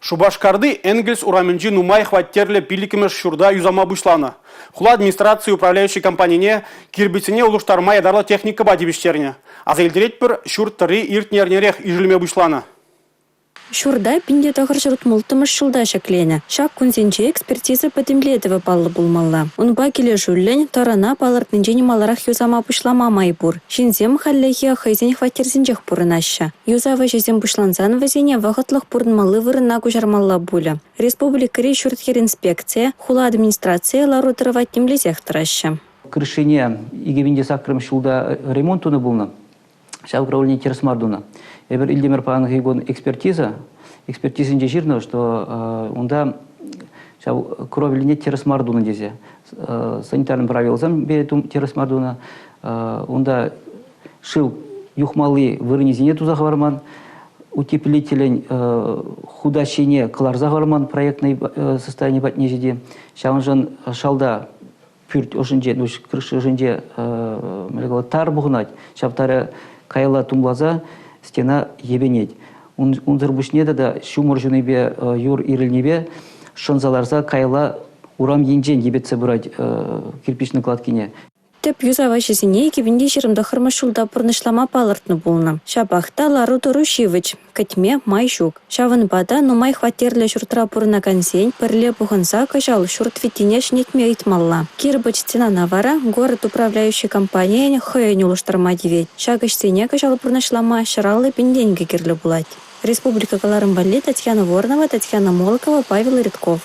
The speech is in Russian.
Шубашкарды Энгельс ураменджи нумай хваттерле пиликимеш шурда юзама бушлана. Хула администрации управляющей компанияне кирбицене улуштарма ядарла техника бадибиштерне. Азелдерет бір шурттары иртнернерех ижілме бушлана. Шурда пинде тахыр шуртмултымыш шулда шаклені. Шак күнсенче экспертиза патемлетова паллы булмалла. Унба келе жуллен тарана палыртнынче маларах юзама бушлама майбур. Шинзем халлехи хайзен хваттерзинчех пурынаща. Юзава жезем бушланзан вазене вахытлых пурнмалы вырына кужармалла буля. Республикари шуртхер инспекция, хула администрация лару тырывать темлезех тыраща. Крышине игевинде сакрым шулда ремонтуны булна. Шау управление терсмардуна. Эбер Ильдемир Панахигон экспертизинде жирно, что онда кровельне терсмардуна дезе. Санитарным правилам беретум терсмардуна. Онда шил юхмалы вырнизине тузахварман, утеплителень худащине кларзахварман проектной состояние батнежиде. Шаунжан шалда пюрт ошинде, крыша ошинде тар бугнать, шаптары кайла тумлаза, стена ебенеть. Унзыр бушнеда да шумор жунебе юр ирильнебе шонзаларза кайла урам енжен ебетсе брать кирпичный кладкине. Теп юзава жезине кивинде жирымда хырмашулда пурнышлама палыртны булна. Шабахта лару турушивыч, катьме май жук. Шавын бада нумай хватерле шуртра пурна консень, перле пуханса кажал шурт фитине шнетме итмалла. Кирбач стена навара, город управляющей компания хойню луштарма девять. Шагаш стене кажал пурнышлама шаралы пинденьга кирле булать. Республика Каларымбали, Татьяна Ворнова, Татьяна Молокова, Павел Редков.